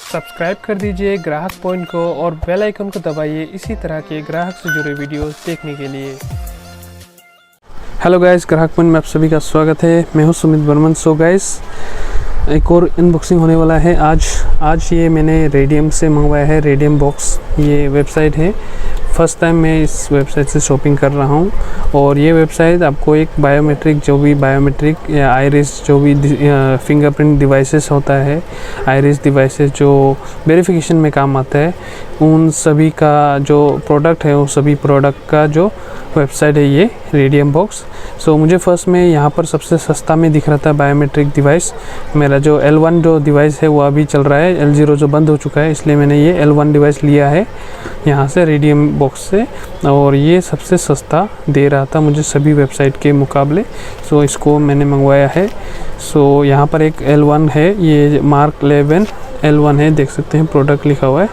Subscribe कर दीजिए ग्राहक पॉइंट को और बेल आइकन को दबाइए इसी तरह के ग्राहक से जुड़े वीडियोस देखने के लिए। हेलो गाइस, ग्राहक पॉइंट में आप सभी का स्वागत है। मैं हूं सुमित बर्मन। सो गाइस, एक और अनबॉक्सिंग होने वाला है आज ये मैंने रेडियम से मंगवाया है। रेडियम बॉक्स ये वेबसाइट है। फर्स्ट टाइम मैं इस वेबसाइट से शॉपिंग कर रहा हूँ और ये वेबसाइट आपको एक बायोमेट्रिक या आइरिस जो भी फिंगरप्रिंट डिवाइसेस होता है, आइरिस डिवाइसेस जो वेरिफिकेशन में काम आता है, उन सभी का जो प्रोडक्ट है उन सभी प्रोडक्ट का जो वेबसाइट है ये रेडियम बॉक्स। सो मुझे फर्स्ट में यहाँ पर सबसे सस्ता में दिख रहा था बायोमेट्रिक डिवाइस। मेरा जो L1 जो डिवाइस है वो अभी चल रहा है, L0 जो बंद हो चुका है, इसलिए मैंने ये L1 डिवाइस लिया है यहाँ से रेडियम बॉक्स से, और ये सबसे सस्ता दे रहा था मुझे सभी वेबसाइट के मुकाबले। सो इसको मैंने मंगवाया है। सो यहाँ पर एक L1 है, ये मार्क 11 L1 है, देख सकते हैं प्रोडक्ट लिखा हुआ है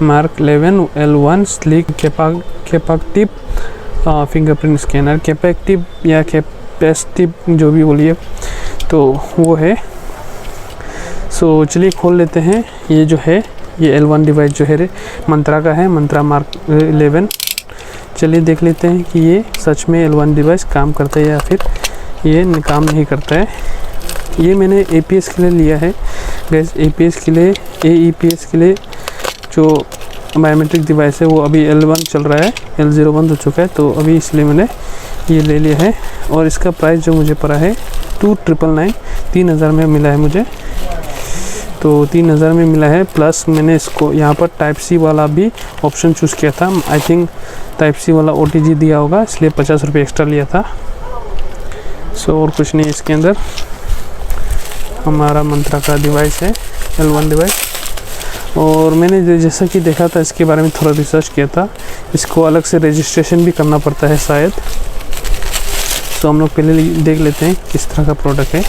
mark 11 L1 slick capacitive fingerprint scanner, capacitive या कैपेसिटिव जो भी बोलिए तो वो है। सो चलिए खोल लेते हैं। ये जो है ये L1 डिवाइस जो है मंत्रा का है, मंत्रा मार्क 11। चलिए देख लेते हैं कि ये सच में L1 डिवाइस काम करता है या फिर ये काम नहीं करता है। ये मैंने APS के लिए लिया है गैस। APS के लिए AEPS के लिए जो बायोमेट्रिक डिवाइस है वो अभी L1 चल रहा है, L0 बंद हो चुका है, तो अभी इसलिए मैंने ये ले लिया है। और इसका प्राइस जो मुझे पड़ा है 2999, 3000 में मिला है मुझे, तो 3000 में मिला है। प्लस मैंने इसको यहाँ पर टाइप सी वाला भी ऑप्शन चूज़ किया था। आई थिंक टाइप सी वाला OTG दिया होगा, इसलिए 50 रुपये एक्स्ट्रा लिया था। सो और कुछ नहीं, इसके अंदर हमारा मंत्रा का डिवाइस है, L1 डिवाइस। और मैंने जैसा कि देखा था इसके बारे में थोड़ा रिसर्च किया था, इसको अलग से रजिस्ट्रेशन भी करना पड़ता है शायद। तो हम लोग पहले देख लेते हैं किस तरह का प्रोडक्ट है।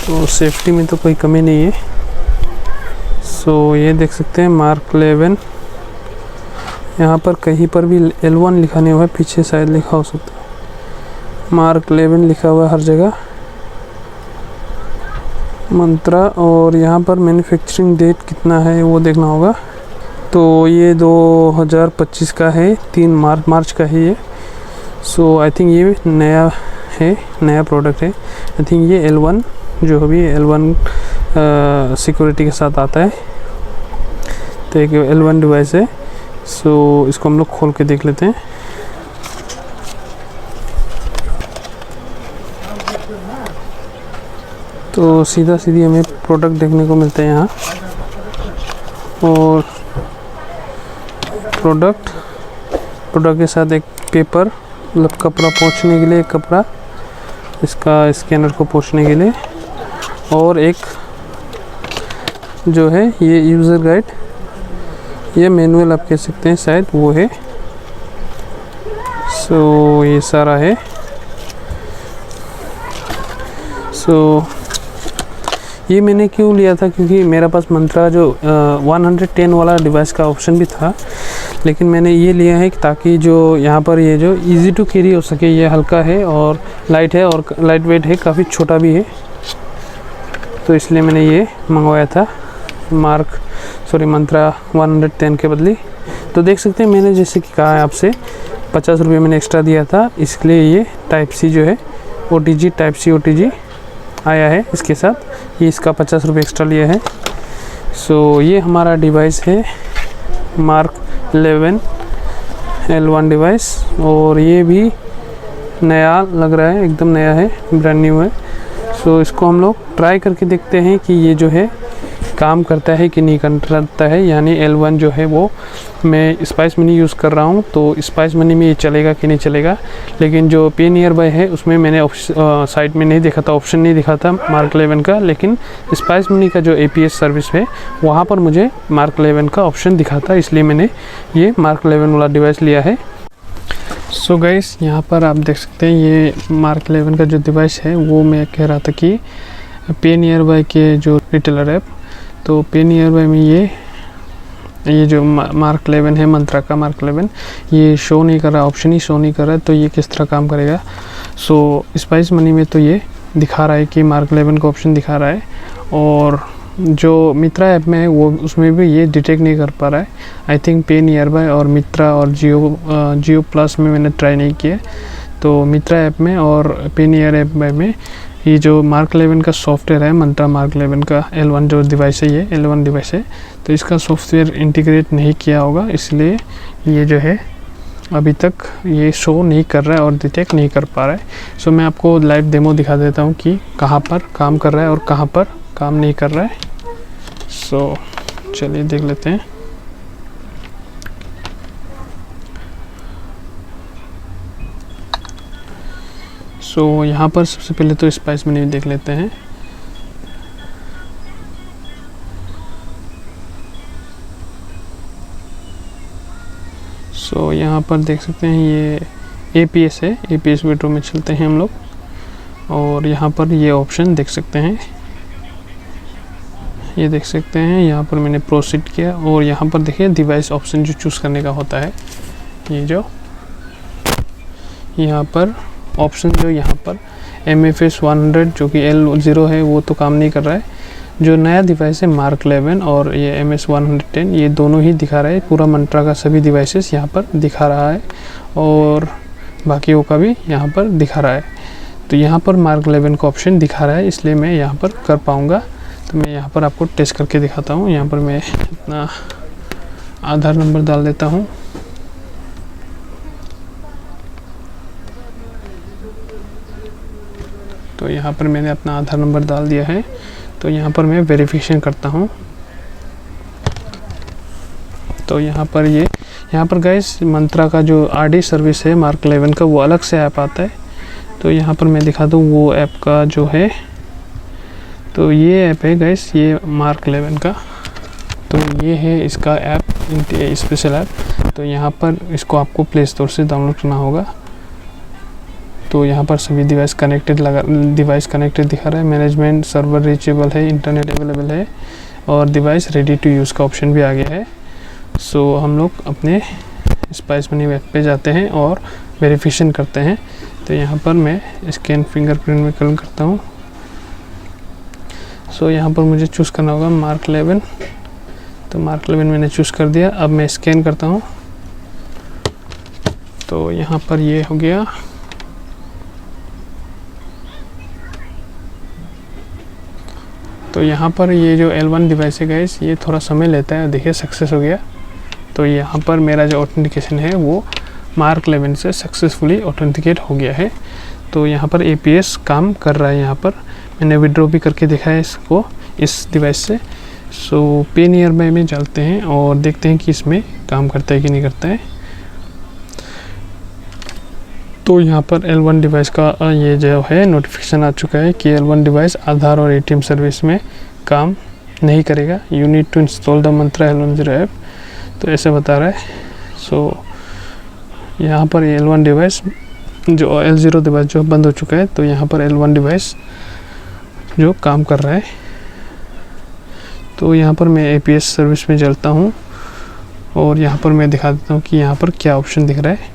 तो सेफ्टी में तो कोई कमी नहीं है। सो ये देख सकते हैं मार्क 11, यहाँ पर कहीं पर भी L1 लिखा नहीं हुआ है, पीछे शायद लिखा हो सकता है। मार्क 11 लिखा हुआ है हर जगह, मंत्रा। और यहाँ पर मैन्युफैक्चरिंग डेट कितना है वो देखना होगा। तो ये 2025 का है, 3 मार्च का है ये। सो आई थिंक ये नया है, नया प्रोडक्ट है। आई थिंक ये L1 जो भी L1 सिक्योरिटी के साथ आता है, तो एक L1 डिवाइस है। सो इसको हम लोग खोल के देख लेते हैं। तो सीधी हमें प्रोडक्ट देखने को मिलता है यहाँ, और प्रोडक्ट के साथ एक पेपर, मतलब कपड़ा पोंछने के लिए एक कपड़ा, इसका स्कैनर को पोंछने के लिए, और एक जो है ये यूज़र गाइड, ये मैनुअल आप कह सकते हैं शायद वो है। सो ये सारा है। सो ये मैंने क्यों लिया था, क्योंकि मेरे पास मंत्रा जो 110 वाला डिवाइस का ऑप्शन भी था, लेकिन मैंने ये लिया है ताकि जो यहाँ पर ये जो इजी टू कैरी हो सके। ये हल्का है और लाइट है और लाइट वेट है, काफ़ी छोटा भी है, तो इसलिए मैंने ये मंगवाया था मंत्रा 110 के बदले। तो देख सकते हैं मैंने जैसे कि कहा है आपसे 50 रुपये मैंने एक्स्ट्रा दिया था, इसलिए ये टाइप सी जो है OTG टाइप सी OTG आया है इसके साथ, ये इसका 50 रुपये एक्स्ट्रा लिया है। सो ये हमारा डिवाइस है मार्क 11 L1 डिवाइस, और ये भी नया लग रहा है, एकदम नया है, ब्रांड न्यू है। सो इसको हम लोग ट्राई करके देखते हैं कि ये जो है काम करता है कि नहीं करता है। यानी L1 जो है वो मैं स्पाइस मिनी यूज़ कर रहा हूँ, तो स्पाइस मिनी में ये चलेगा कि नहीं चलेगा। लेकिन जो पे नियर बाय है उसमें मैंने साइट में नहीं देखा था, ऑप्शन नहीं दिखा था मार्क 11 का, लेकिन स्पाइस मिनी का जो APS सर्विस है वहाँ पर मुझे मार्क 11 का ऑप्शन दिखा था, इसलिए मैंने ये मार्क 11 वाला डिवाइस लिया है। सो गाइस, यहाँ पर आप देख सकते हैं ये मार्क 11 का जो डिवाइस है वो मैं कह रहा था कि पे नियर बाय के जो रिटेलर ऐप, तो पे नियर बाय में ये ये जो मार्क 11 है, मंत्रा का मार्क 11, ये शो नहीं कर रहा, ऑप्शन ही शो नहीं कर रहा है। तो ये किस तरह काम करेगा? सो स्पाइस मनी में तो ये दिखा रहा है कि मार्क 11 का ऑप्शन दिखा रहा है, और जो मित्रा ऐप में है वो उसमें भी ये डिटेक्ट नहीं कर पा रहा है। आई थिंक पे नियर बाय और मित्रा और जियो प्लस में मैंने ट्राई नहीं किया। तो मित्रा ऐप में और पे नियर ऐप में ये जो मार्क 11 का सॉफ्टवेयर है, मंत्रा मार्क 11 का L1 जो डिवाइस है, ये L1 डिवाइस है, तो इसका सॉफ्टवेयर इंटीग्रेट नहीं किया होगा, इसलिए ये जो है अभी तक ये शो नहीं कर रहा है और डिटेक्ट नहीं कर पा रहा है। सो मैं आपको लाइव डेमो दिखा देता हूँ कि कहाँ पर काम कर रहा है और कहाँ पर काम नहीं कर रहा है। सो चलिए देख लेते हैं। सो यहाँ पर सबसे पहले तो स्पाइस मेन्यू देख लेते हैं। सो यहाँ पर देख सकते हैं ये APS है, APS विंडो में चलते हैं हम लोग, और यहाँ पर ये ऑप्शन देख सकते हैं, ये देख सकते हैं। यहाँ पर मैंने प्रोसीड किया और यहाँ पर देखिए डिवाइस ऑप्शन जो चूज़ करने का होता है, ये जो यहाँ पर ऑप्शन जो यहाँ पर MFS 100 जो कि L0 है वो तो काम नहीं कर रहा है। जो नया डिवाइस है मार्क 11 और ये MS 110, ये दोनों ही दिखा रहा है। पूरा मंत्रा का सभी डिवाइसेस यहाँ पर दिखा रहा है और बाकियों का भी यहाँ पर दिखा रहा है। तो यहाँ पर मार्क 11 का ऑप्शन दिखा रहा है, इसलिए मैं यहाँ पर कर पाऊँगा। तो मैं यहाँ पर आपको टेस्ट करके दिखाता हूँ। यहाँ पर मैं अपना आधार नंबर डाल देता हूँ। तो यहाँ पर मैंने अपना आधार नंबर डाल दिया है। तो यहाँ पर मैं वेरिफिकेशन करता हूँ। तो यहाँ पर गाइस मंत्रा का जो RD सर्विस है मार्क 11 का, वो अलग से ऐप आता है। तो यहाँ पर मैं दिखा दूँ वो ऐप का जो है, तो ये ऐप है गाइस, ये मार्क 11 का। तो ये है इसका ऐप, स्पेशल ऐप। तो यहाँ पर इसको आपको प्ले स्टोर से डाउनलोड करना होगा। तो यहाँ पर सभी डिवाइस कनेक्टेड दिखा रहा है। मैनेजमेंट, सर्वर रीचेबल है, इंटरनेट अवेलेबल है और डिवाइस रेडी टू यूज़ का ऑप्शन भी आ गया है। सो हम लोग अपने स्पाइस मनी वेब पे जाते हैं और वेरिफिकेशन करते हैं। तो यहाँ पर मैं स्कैन फिंगरप्रिंट में क्लिक करता हूँ। सो यहाँ पर मुझे चूज़ करना होगा मार्क 11। तो मार्क 11 मैंने चूज़ कर दिया। अब मैं स्कैन करता हूँ। तो यहाँ पर ये हो गया। तो यहाँ पर ये जो L1 डिवाइस है गाइस, ये थोड़ा समय लेता है। देखिए सक्सेस हो गया। तो यहाँ पर मेरा जो ऑथेंटिकेशन है वो मार्क 11 से सक्सेसफुली ऑथेंटिकेट हो गया है। तो यहाँ पर APS काम कर रहा है। यहाँ पर मैंने विड्रॉ भी करके देखा है इसको, इस डिवाइस से। सो पे नियर बाय में चलते हैं और देखते हैं कि इसमें काम करता है कि नहीं करता है। तो यहाँ पर L1 डिवाइस का ये जो है नोटिफिकेशन आ चुका है कि L1 डिवाइस आधार और ATM सर्विस में काम नहीं करेगा। You need to install the Mantra L10 app. तो ऐसे बता रहा है। सो यहाँ पर L1 डिवाइस जो L0 डिवाइस जो बंद हो चुका है, तो यहाँ पर L1 डिवाइस जो काम कर रहा है। तो यहाँ पर मैं APS सर्विस में चलता हूँ और यहाँ पर मैं दिखा देता हूँ कि यहाँ पर क्या ऑप्शन दिख रहा है।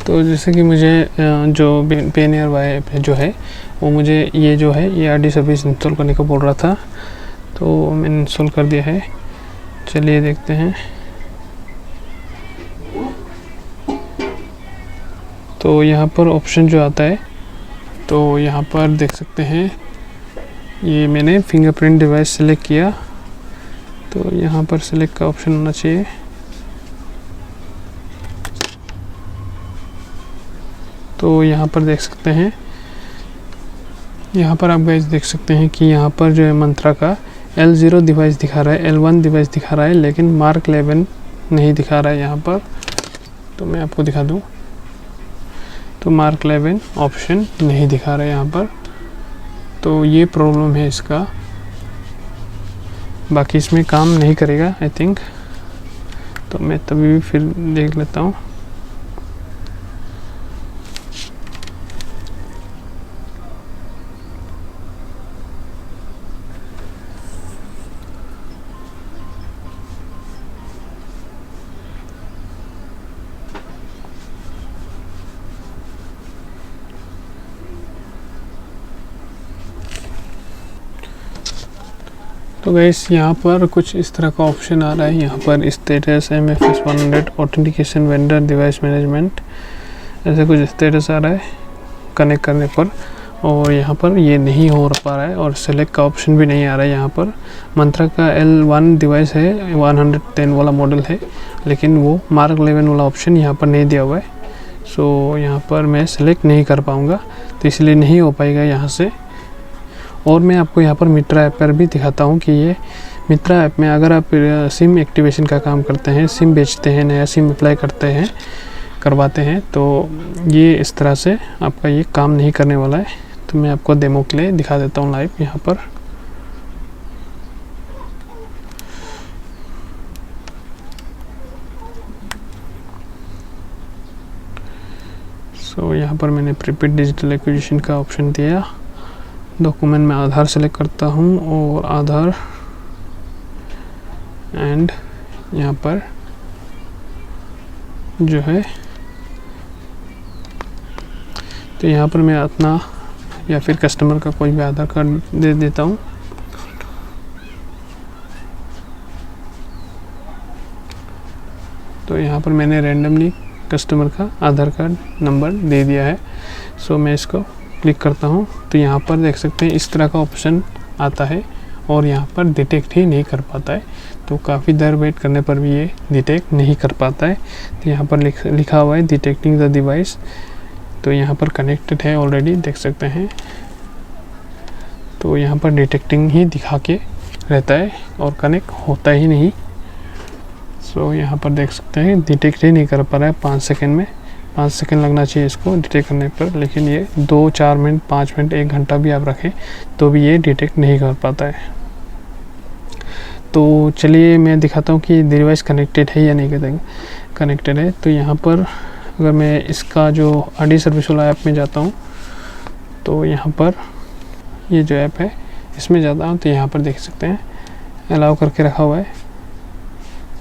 तो जैसे कि मुझे जो पे नियर बाय ऐप जो है वो मुझे ये जो है ये RD सर्विस इंस्टॉल करने को बोल रहा था। तो मैंने इंस्टॉल कर दिया है। चलिए देखते हैं। तो यहाँ पर ऑप्शन जो आता है, तो यहाँ पर देख सकते हैं ये मैंने फिंगरप्रिंट डिवाइस सेलेक्ट किया। तो यहाँ पर सेलेक्ट का ऑप्शन होना चाहिए। तो यहाँ पर देख सकते हैं, यहाँ पर आप गाइस देख सकते हैं कि यहाँ पर जो है मंत्रा का L0 डिवाइस दिखा रहा है, L1 डिवाइस दिखा रहा है, लेकिन मार्क 11 नहीं दिखा रहा है यहाँ पर। तो मैं आपको दिखा दूँ, तो मार्क 11 ऑप्शन नहीं दिखा रहा है यहाँ पर। तो ये प्रॉब्लम है इसका, बाकी इसमें काम नहीं करेगा आई थिंक। तो मैं तभी भी फिर देख लेता हूँ। तो गाइस यहाँ पर कुछ इस तरह का ऑप्शन आ रहा है। यहाँ पर status MFS 100 authentication vendor device management, ऐसे कुछ स्टेटस आ रहा है कनेक्ट करने पर, और यहाँ पर ये नहीं हो पा रहा है और सेलेक्ट का ऑप्शन भी नहीं आ रहा है। यहाँ पर मंत्रा का L1 डिवाइस है, 110 वाला मॉडल है, लेकिन वो मार्क 11 वाला ऑप्शन यहाँ पर नहीं दिया हुआ है। सो यहाँ पर मैं सेलेक्ट नहीं कर पाऊँगा, तो इसलिए नहीं हो पाएगा यहाँ से। और मैं आपको यहाँ पर मित्रा ऐप पर भी दिखाता हूँ कि ये मित्रा ऐप में अगर आप सिम एक्टिवेशन का काम करते हैं, सिम बेचते हैं, नया सिम अप्लाई करवाते हैं, तो ये इस तरह से आपका ये काम नहीं करने वाला है। तो मैं आपको डेमो के लिए दिखा देता हूँ लाइव यहाँ पर। सो यहाँ पर मैंने प्रीपेड डिजिटल एक्विजिशन का ऑप्शन दिया। डॉक्यूमेंट में आधार सेलेक्ट करता हूँ और आधार, एंड यहाँ पर जो है, तो यहाँ पर मैं अपना या फिर कस्टमर का कोई भी आधार कार्ड दे देता हूँ। तो यहाँ पर मैंने रैंडमली कस्टमर का आधार कार्ड नंबर दे दिया है। सो मैं इसको क्लिक करता हूँ, तो यहाँ पर देख सकते हैं इस तरह का ऑप्शन आता है और यहाँ पर डिटेक्ट ही नहीं कर पाता है। तो काफ़ी देर वेट करने पर भी ये डिटेक्ट नहीं कर पाता है। तो यहाँ पर लिखा हुआ है डिटेक्टिंग द डिवाइस, तो यहाँ पर कनेक्टेड है ऑलरेडी, देख सकते हैं। तो यहाँ पर डिटेक्टिंग ही दिखा के रहता है और कनेक्ट होता ही नहीं। सो यहाँ पर देख सकते हैं डिटेक्ट ही नहीं कर पा रहा है। 5 सेकंड में 5 सेकंड लगना चाहिए इसको डिटेक्ट करने पर, लेकिन ये 2-4 मिनट, 5 मिनट, 1 घंटा भी आप रखें तो भी ये डिटेक्ट नहीं कर पाता है। तो चलिए मैं दिखाता हूँ कि डिवाइस कनेक्टेड है या नहीं कनेक्टेड है। तो यहाँ पर अगर मैं इसका जो आरडी सर्विस वाला ऐप में जाता हूँ, तो यहाँ पर ये जो ऐप है इसमें जाता हूँ, तो यहाँ पर देख सकते हैं अलाउ करके रखा हुआ है,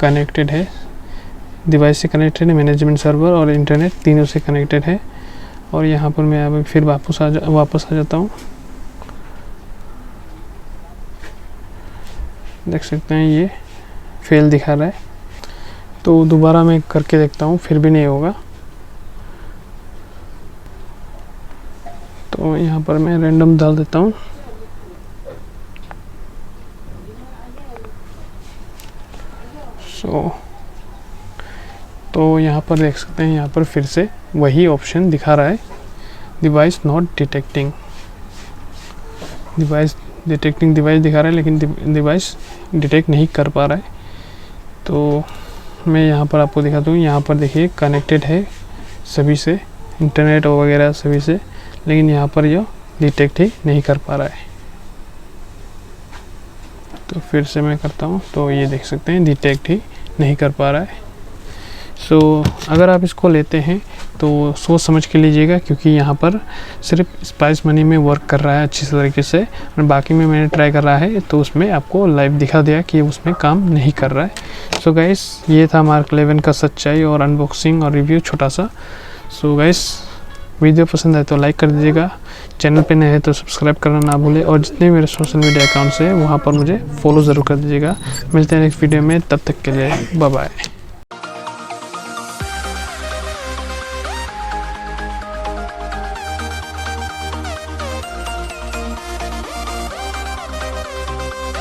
कनेक्टेड है, डिवाइस से कनेक्टेड है, मैनेजमेंट सर्वर और इंटरनेट तीनों से कनेक्टेड है। और यहाँ पर मैं अभी फिर वापस आ जाता हूँ। देख सकते हैं ये फेल दिखा रहा है। तो दोबारा मैं करके देखता हूँ, फिर भी नहीं होगा। तो यहाँ पर मैं रैंडम डाल देता हूँ। तो यहाँ पर देख सकते हैं, यहाँ पर फिर से वही ऑप्शन दिखा रहा है, device not detecting, device detecting device दिखा रहा है, लेकिन डिवाइस डिटेक्ट नहीं कर पा रहा है। तो मैं यहाँ पर आपको दिखाता हूँ, यहाँ पर देखिए कनेक्टेड है सभी से, इंटरनेट वगैरह सभी से, लेकिन यहाँ पर यह डिटेक्ट ही नहीं कर पा रहा है। तो फिर से मैं करता हूँ, तो ये देख सकते हैं डिटेक्ट ही नहीं कर पा रहा है। सो अगर आप इसको लेते हैं तो सोच समझ के लीजिएगा, क्योंकि यहाँ पर सिर्फ स्पाइस मनी में वर्क कर रहा है अच्छी तरीके से, और बाकी में मैंने ट्राई कर रहा है तो उसमें आपको लाइव दिखा दिया कि उसमें काम नहीं कर रहा है। सो गाइस, ये था मार्क 11 का सच्चाई और अनबॉक्सिंग और रिव्यू छोटा सा। सो गाइस, वीडियो पसंद आए तो लाइक कर दीजिएगा, चैनल पे नए हैं तो सब्सक्राइब करना ना भूलें, और जितने मेरे सोशल मीडिया अकाउंट्स हैं वहाँ पर मुझे फॉलो ज़रूर कर दीजिएगा। मिलते हैं नेक्स्ट वीडियो में, तब तक के लिए बाय बाय।